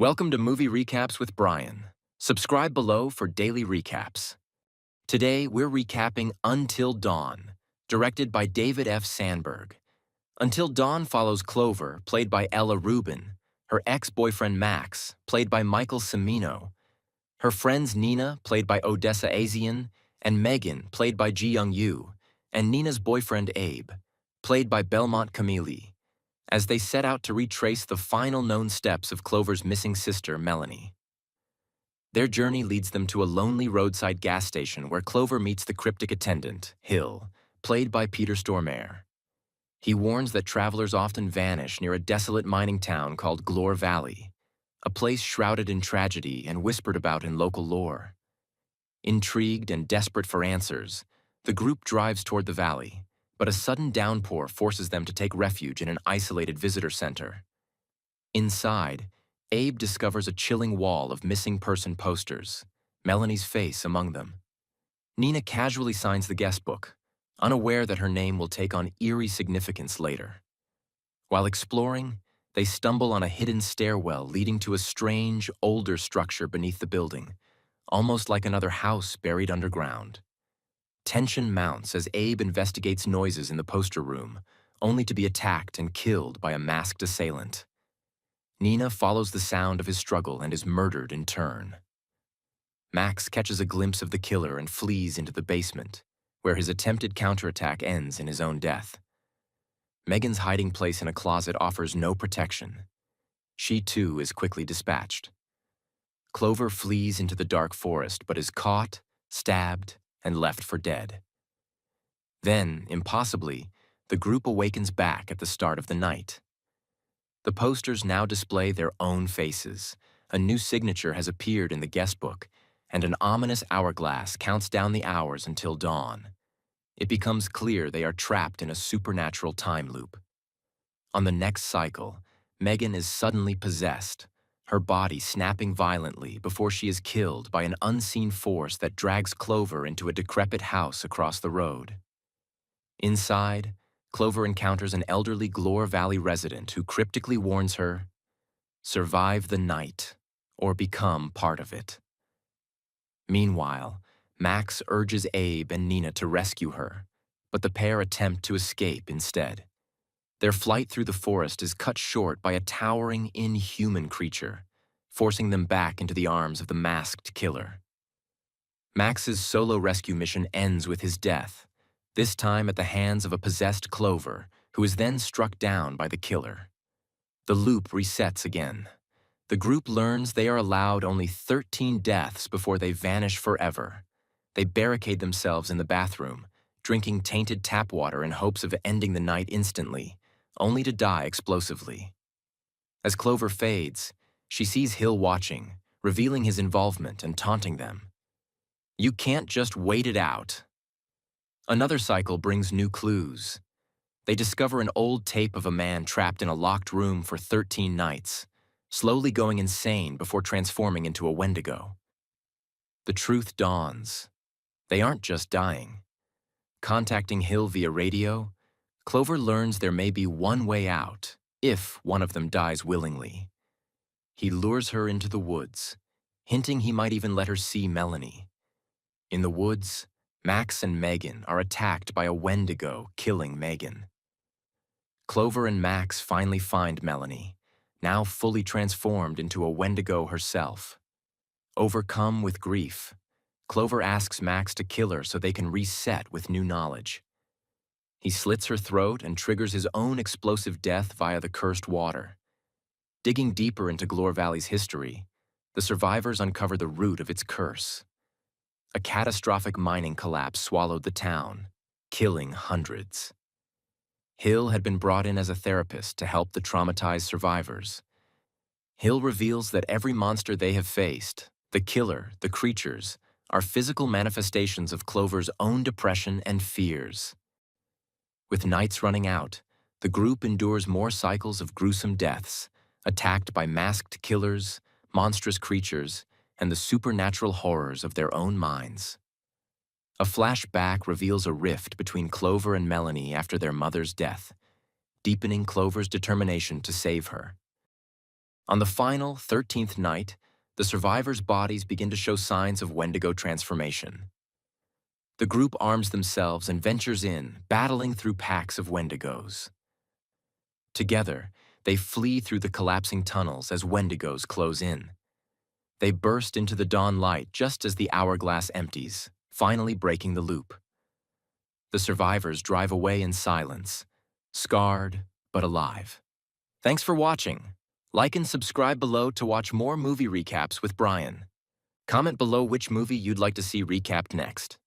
Welcome to Movie Recaps with Brian. Subscribe below for daily recaps. Today, we're recapping Until Dawn, directed by David F. Sandberg. Until Dawn follows Clover, played by Ella Rubin, her ex-boyfriend Max, played by Michael Cimino, her friends Nina, played by Odessa Asian, and Megan, played by Ji Young-yu, and Nina's boyfriend Abe, played by Belmont Camille, as they set out to retrace the final known steps of Clover's missing sister, Melanie. Their journey leads them to a lonely roadside gas station where Clover meets the cryptic attendant, Hill, played by Peter Stormare. He warns that travelers often vanish near a desolate mining town called Glore Valley, a place shrouded in tragedy and whispered about in local lore. Intrigued and desperate for answers, the group drives toward the valley, but a sudden downpour forces them to take refuge in an isolated visitor center. Inside, Abe discovers a chilling wall of missing person posters, Melanie's face among them. Nina casually signs the guest book, unaware that her name will take on eerie significance later. While exploring, they stumble on a hidden stairwell leading to a strange, older structure beneath the building, almost like another house buried underground. Tension mounts as Abe investigates noises in the poster room, only to be attacked and killed by a masked assailant. Nina follows the sound of his struggle and is murdered in turn. Max catches a glimpse of the killer and flees into the basement, where his attempted counterattack ends in his own death. Megan's hiding place in a closet offers no protection. She too is quickly dispatched. Clover flees into the dark forest but is caught, stabbed, and left for dead. Then, impossibly, the group awakens back at the start of the night. The posters now display their own faces. A new signature has appeared in the guest book, and an ominous hourglass counts down the hours until dawn. It becomes clear they are trapped in a supernatural time loop. On the next cycle, Megan is suddenly possessed, her body snapping violently before she is killed by an unseen force that drags Clover into a decrepit house across the road. Inside, Clover encounters an elderly Glore Valley resident who cryptically warns her, "Survive the night, or become part of it." Meanwhile, Max urges Abe and Nina to rescue her, but the pair attempt to escape instead. Their flight through the forest is cut short by a towering, inhuman creature, forcing them back into the arms of the masked killer. Max's solo rescue mission ends with his death, this time at the hands of a possessed Clover, who is then struck down by the killer. The loop resets again. The group learns they are allowed only 13 deaths before they vanish forever. They barricade themselves in the bathroom, drinking tainted tap water in hopes of ending the night instantly, only to die explosively. As Clover fades, she sees Hill watching, revealing his involvement and taunting them. "You can't just wait it out." Another cycle brings new clues. They discover an old tape of a man trapped in a locked room for 13 nights, slowly going insane before transforming into a Wendigo. The truth dawns. They aren't just dying. Contacting Hill via radio, Clover learns there may be one way out, if one of them dies willingly. He lures her into the woods, hinting he might even let her see Melanie. In the woods, Max and Megan are attacked by a Wendigo, killing Megan. Clover and Max finally find Melanie, now fully transformed into a Wendigo herself. Overcome with grief, Clover asks Max to kill her so they can reset with new knowledge. He slits her throat and triggers his own explosive death via the cursed water. Digging deeper into Glore Valley's history, the survivors uncover the root of its curse. A catastrophic mining collapse swallowed the town, killing hundreds. Hill had been brought in as a therapist to help the traumatized survivors. Hill reveals that every monster they have faced, the killer, the creatures, are physical manifestations of Clover's own depression and fears. With nights running out, the group endures more cycles of gruesome deaths, attacked by masked killers, monstrous creatures, and the supernatural horrors of their own minds. A flashback reveals a rift between Clover and Melanie after their mother's death, deepening Clover's determination to save her. On the final, 13th night, the survivors' bodies begin to show signs of Wendigo transformation. The group arms themselves and ventures in, battling through packs of Wendigos. Together, they flee through the collapsing tunnels as Wendigos close in. They burst into the dawn light just as the hourglass empties, finally breaking the loop. The survivors drive away in silence, scarred but alive. Thanks for watching. Like and subscribe below to watch more movie recaps with Brian. Comment below which movie you'd like to see recapped next.